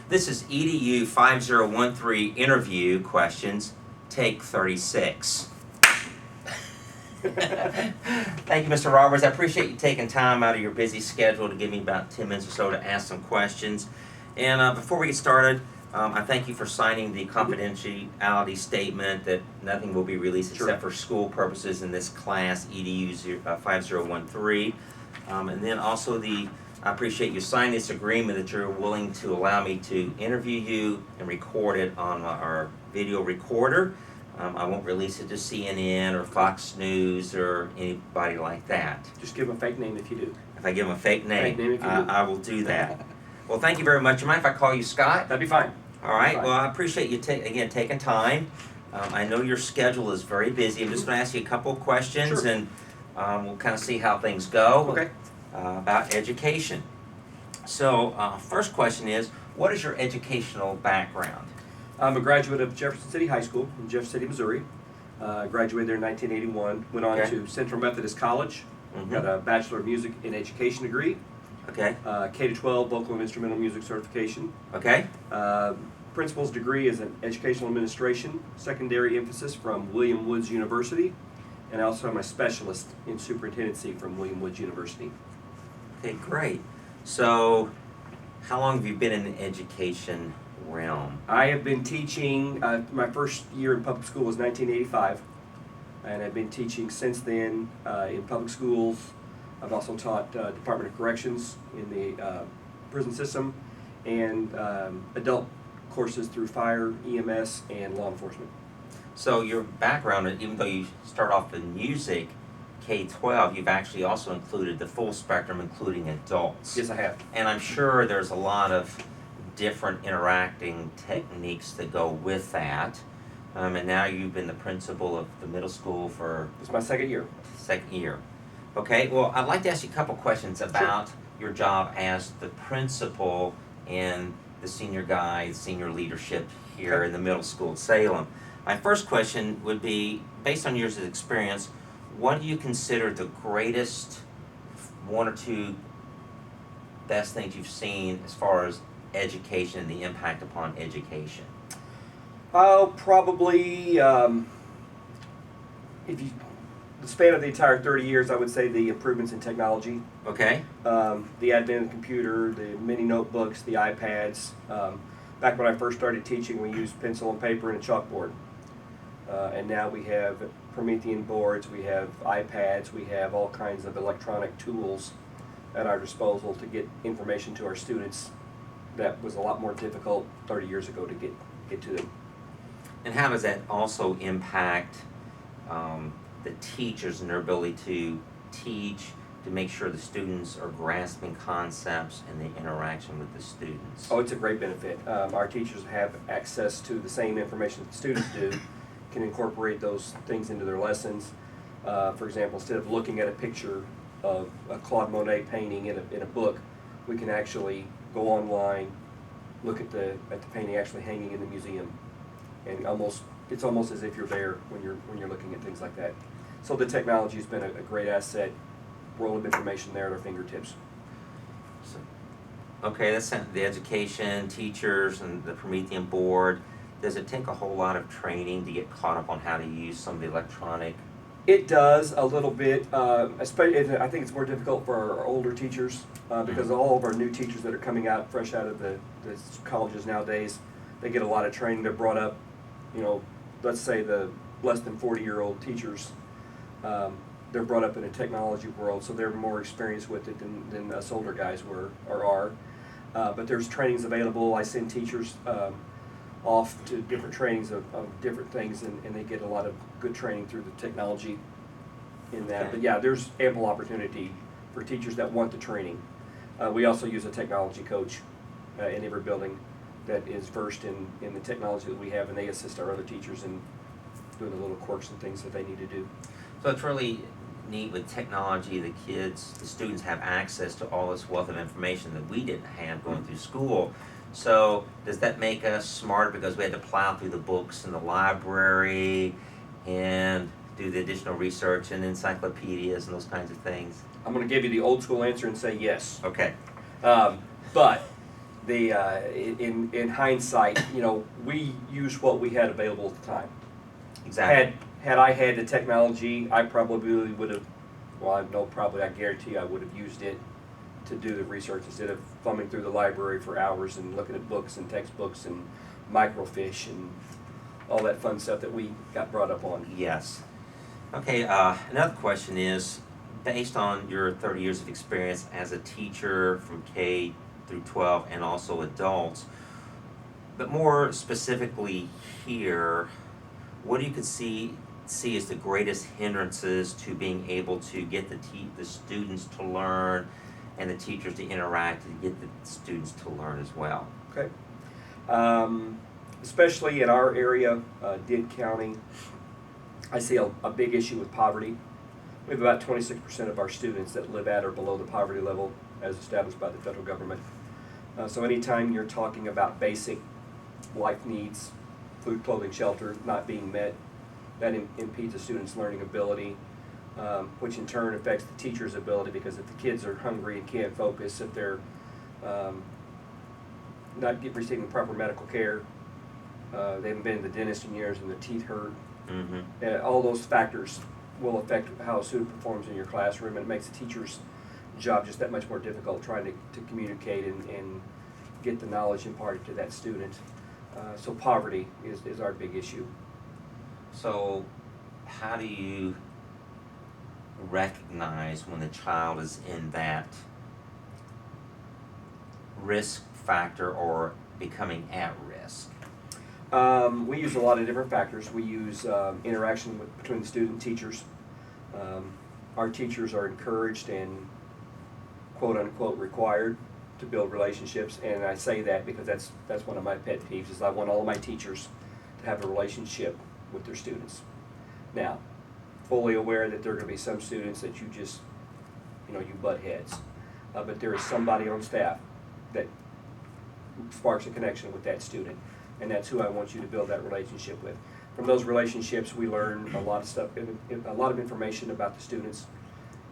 This is EDU 5013 interview questions, take 36. Thank you, Mr. Roberts. I appreciate you taking time out of your busy schedule to give me about 10 minutes or so to ask some questions. And before we get started, I thank you for signing the confidentiality statement that nothing will be released except for school purposes in this class, EDU 5013. And then also I appreciate you signing this agreement that you're willing to allow me to interview you and record it on our video recorder. I won't release it to CNN or Fox News or anybody like that. Just give them a fake name if you do. If I give them a fake name, if you do. I will do that. Well, thank you very much. You mind if I call you Scott? That'd be fine. All right. Well, I appreciate you again taking time. I know your schedule is very busy. I'm just going to ask you a couple of questions, Sure. and we'll kind of see how things go. Okay. About education. So, first question is, what is your educational background? I'm a graduate of Jefferson City High School in Jefferson City, Missouri. Graduated there in 1981. Went on to Central Methodist College. Got a Bachelor of Music in Education degree. Okay. K-12 vocal and instrumental music certification. Okay. Principal's degree is in Educational Administration, secondary emphasis from William Woods University, and I also am a specialist in superintendency from William Woods University. Okay, great. So, how long have you been in the education realm? I have been teaching, my first year in public school was 1985, and I've been teaching since then in public schools. I've also taught Department of Corrections in the prison system, and adult courses through fire, EMS, and law enforcement. So your background, even though you start off in music, K-12, you've actually also included the full spectrum, including adults. Yes, I have. And I'm sure there's a lot of different interacting techniques that go with that. And now you've been the principal of the middle school for... It's my second year. Second year. Okay, well, I'd like to ask you a couple questions about your job as the principal and the senior leadership here in the middle school at Salem. My first question would be, based on years of experience, what do you consider the greatest one or two best things you've seen as far as education and the impact upon education? Oh, probably, if you, the span of the entire 30 years, I would say the improvements in technology. Okay. The advent of the computer, the mini notebooks, the iPads. Back when I first started teaching, we used pencil and paper and a chalkboard. And now we have Promethean boards, we have iPads, we have all kinds of electronic tools at our disposal to get information to our students that was a lot more difficult 30 years ago to get to them. And how does that also impact the teachers and their ability to teach, to make sure the students are grasping concepts and the interaction with the students? Oh, it's a great benefit. Our teachers have access to the same information that the students do, can incorporate those things into their lessons. For example, instead of looking at a picture of a Claude Monet painting in a book, we can actually go online, look at the painting actually hanging in the museum, and it's almost as if you're there when you're looking at things like that. So the technology has been a great asset, world of information there at our fingertips. So, okay, that's the education, teachers, and the Promethean board. Does it take a whole lot of training to get caught up on how to use some of the electronic? It does a little bit. Especially, I think it's more difficult for our older teachers because all of our new teachers that are coming out fresh out of the colleges nowadays, they get a lot of training. They're brought up, let's say the less than 40-year-old teachers, they're brought up in a technology world, so they're more experienced with it than us older guys were or are. But there's trainings available. I send teachers off to different trainings of different things, and they get a lot of good training through the technology in that. Okay. But yeah, there's ample opportunity for teachers that want the training. We also use a technology coach in every building that is versed in the technology that we have, and they assist our other teachers in doing the little quirks and things that they need to do. So it's really neat with technology. The students have access to all this wealth of information that we didn't have going through school. So does that make us smarter because we had to plow through the books in the library and do the additional research and encyclopedias and those kinds of things? I'm going to give you the old school answer and say yes. Okay. But in hindsight, we used what we had available at the time. Exactly. Had I had the technology, I probably would have, well, I guarantee I would have used it to do the research instead of thumbing through the library for hours and looking at books and textbooks and microfiche and all that fun stuff that we got brought up on. Yes. Okay, another question is, based on your 30 years of experience as a teacher from K through 12 and also adults, but more specifically here, what do you could see as the greatest hindrances to being able to get the students to learn and the teachers to interact and get the students to learn as well? Okay. Especially in our area, Dent County, I see a big issue with poverty. We have about 26% of our students that live at or below the poverty level as established by the federal government. So anytime you're talking about basic life needs, food, clothing, shelter not being met, that impedes a student's learning ability, which in turn affects the teacher's ability, because if the kids are hungry and can't focus, if they're not receiving proper medical care, they haven't been to the dentist in years and their teeth hurt, all those factors will affect how a student performs in your classroom, and it makes the teacher's job just that much more difficult trying to communicate and get the knowledge imparted to that student. So poverty is our big issue. So how do you recognize when the child is in that risk factor or becoming at risk? We use a lot of different factors. We use interaction between the student and teachers. Our teachers are encouraged and quote unquote required to build relationships, and I say that because that's one of my pet peeves, is I want all of my teachers to have a relationship with their students. Now, fully aware that there are going to be some students that you just, you butt heads, but there is somebody on staff that sparks a connection with that student, and that's who I want you to build that relationship with. From those relationships, we learn a lot of stuff, a lot of information about the students,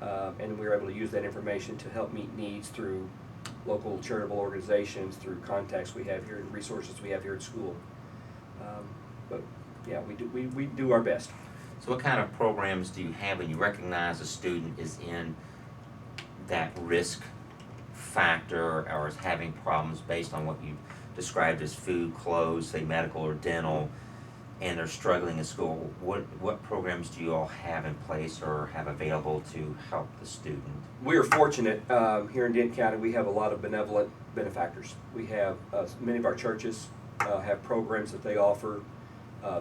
and we're able to use that information to help meet needs through local charitable organizations, through contacts we have here and resources we have here at school. But yeah, we do our best. So what kind of programs do you have when you recognize a student is in that risk factor or is having problems based on what you described as food, clothes, say medical or dental, and they're struggling in school? What programs do you all have in place or have available to help the student? We are fortunate here in Dent County. We have a lot of benevolent benefactors. We have many of our churches have programs that they offer,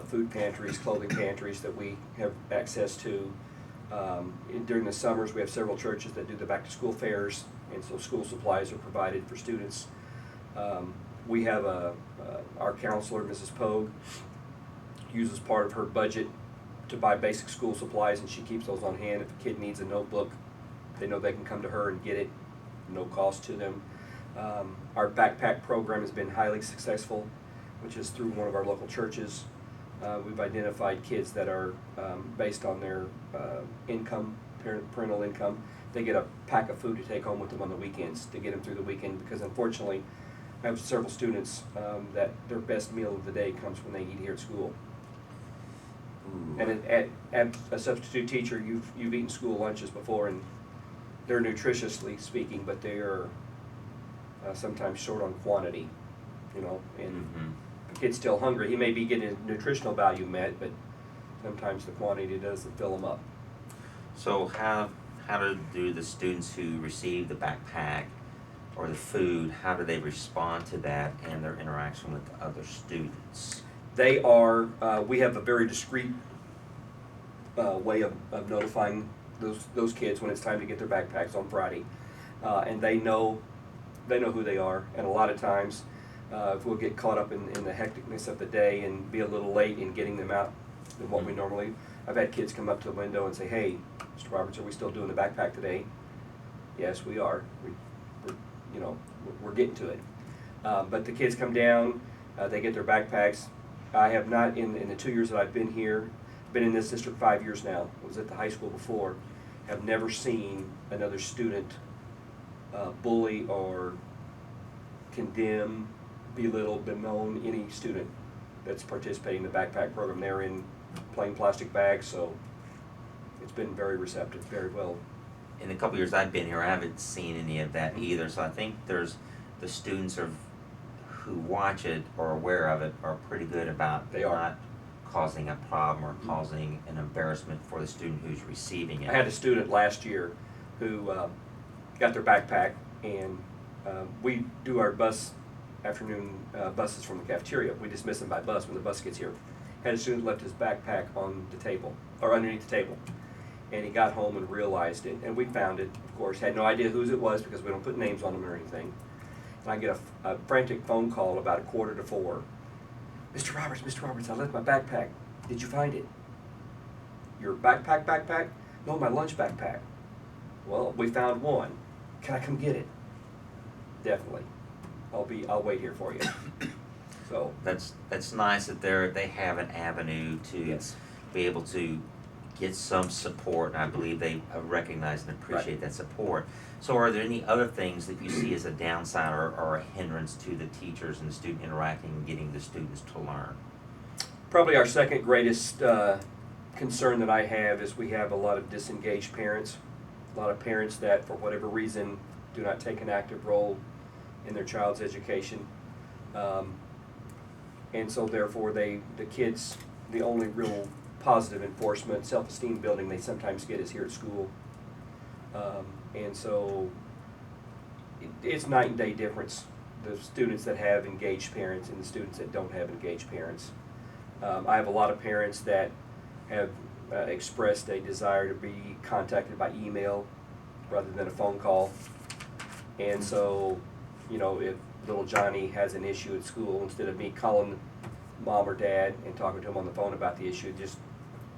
food pantries, clothing pantries that we have access to. During the summers, we have several churches that do the back-to-school fairs, and so school supplies are provided for students. We have our counselor, Mrs. Pogue, uses part of her budget to buy basic school supplies, and she keeps those on hand. If a kid needs a notebook, they know they can come to her and get it, no cost to them. Our backpack program has been highly successful, which is through one of our local churches. We've identified kids that are, based on their income, parental income, they get a pack of food to take home with them on the weekends to get them through the weekend, because unfortunately I have several students that their best meal of the day comes when they eat here at school. Ooh. And at a substitute teacher, you've eaten school lunches before, and they're nutritiously speaking, but they are sometimes short on quantity, and the kid's still hungry. He may be getting his nutritional value met, but sometimes the quantity doesn't fill him up. So how do the students who receive the backpack or the food, how do they respond to that and their interaction with the other students? They are, we have a very discreet way of notifying those kids when it's time to get their backpacks on Friday. And they know who they are, and a lot of times if we'll get caught up in the hecticness of the day and be a little late in getting them out than what we normally, I've had kids come up to the window and say, "Hey, Mr. Roberts, are we still doing the backpack today?" "Yes, we are. We're getting to it." But the kids come down, they get their backpacks. I have not, in the 2 years that I've been here, been in this district 5 years now, was at the high school before, have never seen another student bully or condemn, belittle, bemoan any student that's participating in the backpack program. They're in plain plastic bags, so it's been very receptive, very well. In the couple years I've been here, I haven't seen any of that either. So I think there's the students who watch it or are aware of it are pretty good about They are. not causing a problem or causing an embarrassment for the student who's receiving it. I had a student last year who got their backpack, and we do our afternoon buses from the cafeteria. We dismiss them by bus when the bus gets here. Had a student left his backpack on the table, or underneath the table, and he got home and realized it, and we found it, of course, had no idea whose it was because we don't put names on them or anything. And I get a frantic phone call about 3:45. Mr. Roberts, I left my backpack. Did you find it? Your backpack? No, my lunch backpack. Well, we found one. Can I come get it? Definitely. I'll wait here for you. So That's nice that they have an avenue to yes. be able to get some support, and I believe they recognize and appreciate Right. that support. So are there any other things that you see as a downside or a hindrance to the teachers and the student interacting and getting the students to learn? Probably our second greatest concern that I have is we have a lot of disengaged parents. A lot of parents that, for whatever reason, do not take an active role in their child's education. And so therefore the kids, the only real positive enforcement, self-esteem building they sometimes get is here at school. And so it's night and day difference, the students that have engaged parents and the students that don't have engaged parents. I have a lot of parents that have expressed a desire to be contacted by email rather than a phone call. And so, you know, if little Johnny has an issue at school, instead of me calling mom or dad and talking to them on the phone about the issue, just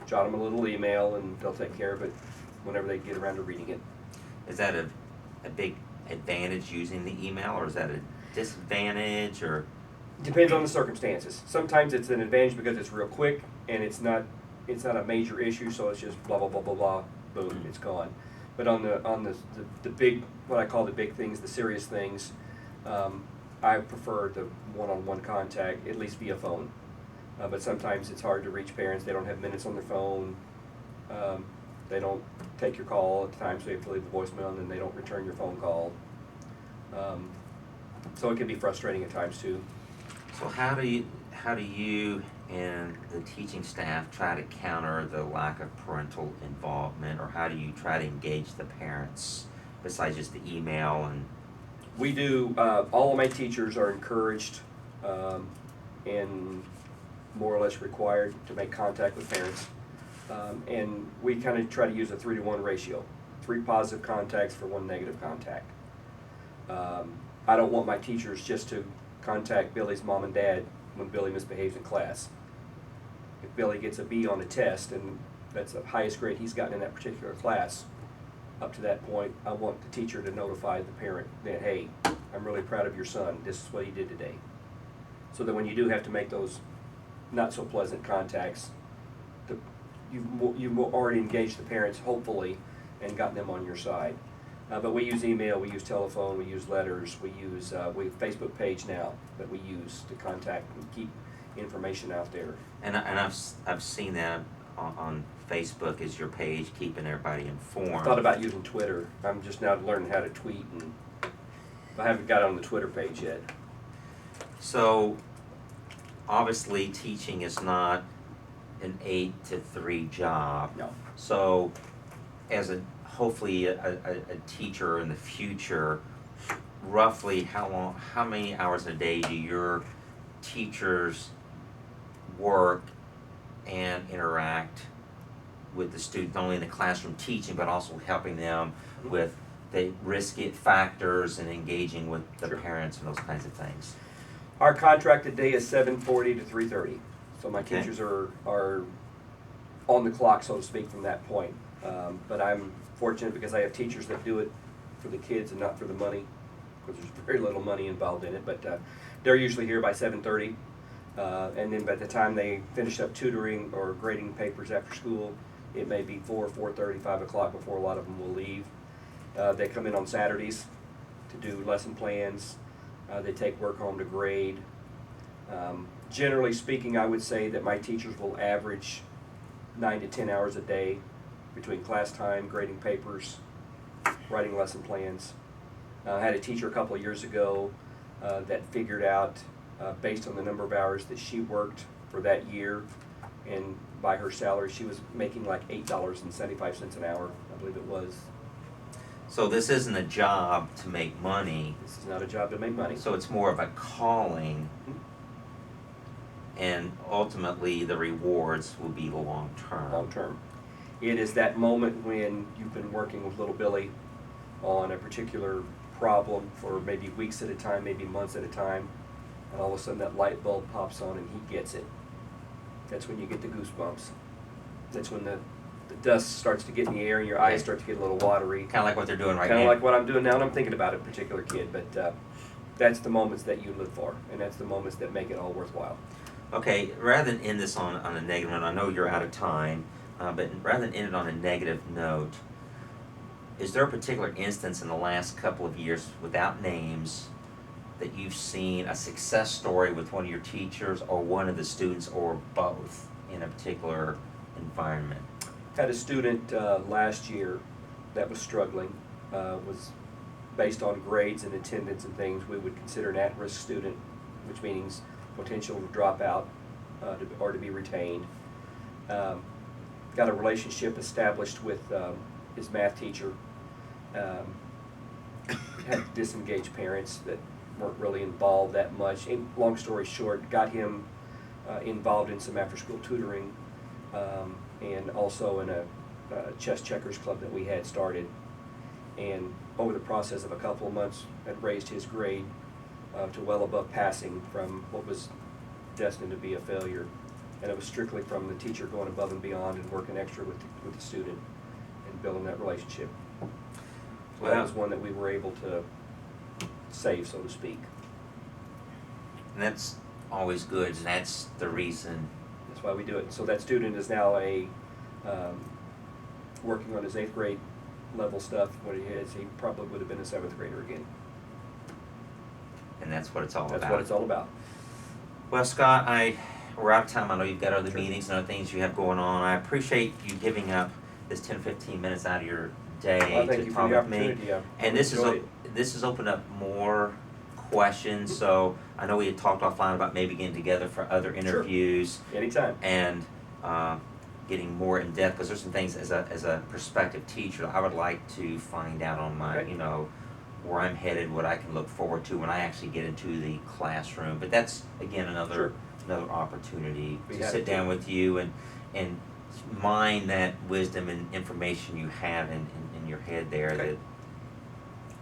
jot them a little email and they'll take care of it whenever they get around to reading it. Is that a big advantage using the email, or is that a disadvantage, or? Depends on the circumstances. Sometimes it's an advantage because it's real quick and it's not a major issue, so it's just blah blah blah blah blah, boom, it's gone. But on the big, what I call the big things, the serious things, I prefer the one-on-one contact, at least via phone. But sometimes it's hard to reach parents. They don't have minutes on their phone. They don't take your call at the time, so you have to leave a voicemail, and then they don't return your phone call. So it can be frustrating at times too. So how do you and the teaching staff try to counter the lack of parental involvement, or how do you try to engage the parents besides just the email? And We do, all of my teachers are encouraged and more or less required to make contact with parents. And we kind of try to use a 3-to-1 ratio, 3 positive contacts for 1 negative contact. I don't want my teachers just to contact Billy's mom and dad when Billy misbehaves in class. If Billy gets a B on a test, and that's the highest grade he's gotten in that particular class, up to that point, I want the teacher to notify the parent that, hey, I'm really proud of your son, this is what he did today. So that when you do have to make those not so pleasant contacts, you've already engaged the parents, hopefully, and gotten them on your side. But we use email, we use telephone, we use letters, we have a Facebook page now that we use to contact and keep information out there. And I've seen that on Facebook as your page, keeping everybody informed. I thought about using Twitter. I'm just now learning how to tweet, and I haven't got on the Twitter page yet. So obviously teaching is not an 8 to 3 job. No. So as hopefully a teacher in the future, roughly how many hours a day do your teachers work and interact with the students, not only in the classroom teaching, but also helping them with the risk factors and engaging with the Sure. parents and those kinds of things? Our contracted day is 7:40 to 3:30. So my Okay. teachers are on the clock, so to speak, from that point. But I'm fortunate because I have teachers that do it for the kids and not for the money, because there's very little money involved in it. But they're usually here by 7:30. And then by the time they finish up tutoring or grading papers after school, it may be 4:30, 5 o'clock before a lot of them will leave. They come in on Saturdays to do lesson plans, They take work home to grade. Generally speaking, I would say that my teachers will average 9 to 10 hours a day between class time, grading papers, writing lesson plans. I had a teacher a couple of years ago that figured out, based on the number of hours that she worked for that year, and by her salary, she was making like $8.75 an hour, I believe it was. So this isn't a job to make money, This is not a job to make money. so it's more of a calling, and ultimately the rewards will be long term. Long term. It is that moment when you've been working with little Billy on a particular problem for maybe weeks at a time, maybe months at a time, and all of a sudden that light bulb pops on and he gets it. That's when you get the goosebumps. That's when the dust starts to get in the air and your eyes start to get a little watery. Kind of like what they're doing right Kind now. of like what I'm doing now, and I'm thinking about a particular kid, but that's the moments that you live for, and that's the moments that make it all worthwhile. Okay, rather than end this on a negative note, I know you're out of time, but rather than end it on a negative note, is there a particular instance in the last couple of years, without names, that you've seen a success story with one of your teachers or one of the students or both in a particular environment? Had a student last year that was struggling, was based on grades and attendance and things, we would consider an at-risk student, which means potential to drop out or to be retained. Got a relationship established with his math teacher. Had disengaged parents that weren't really involved that much. And long story short, got him involved in some after-school tutoring, and also in a chess checkers club that we had started. And over the process of a couple of months, had raised his grade to well above passing from what was destined to be a failure. And it was strictly from the teacher going above and beyond and working extra with the student and building that relationship. So that was one that we were able to save, so to speak. And that's always good, and that's the reason. That's why we do it. So that student is now working on his 8th grade level stuff. What he is, he probably would have been a 7th grader again. And that's what it's all about. That's what it's all about. Well, Scott, we're out of time. I know you've got other meetings and other things you have going on. I appreciate you giving up this 10, 15 minutes out of your day Well, thank to you talk for the with me. opportunity. Yeah, And this enjoyed has opened up more questions. So I know we had talked offline about maybe getting together for other interviews. it. Anytime. And getting more in depth, because there's some things as a prospective teacher I would like to find out on my, Okay. where I'm headed, what I can look forward to when I actually get into the classroom. But that's again another opportunity We to have sit it. down with you and mine that wisdom and information you have in your head there. Okay.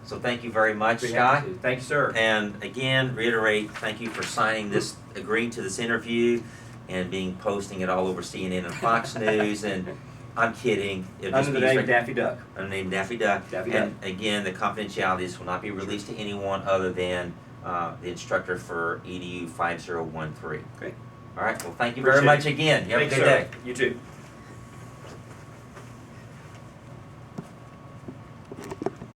So thank you very much, Be Scott. happy to. Thank you, sir. And again, reiterate, thank you for signing this, agreeing to this interview, and posting it all over CNN and Fox News. And I'm kidding. It'll just Under the be name straight- Daffy Duck. Under the name Daffy Duck. Daffy And again, the confidentiality, this will not be released to anyone other than the instructor for EDU 5013. Okay. All right. Well, thank you Appreciate very much it. again. You have a Thanks, good sir. day. You too.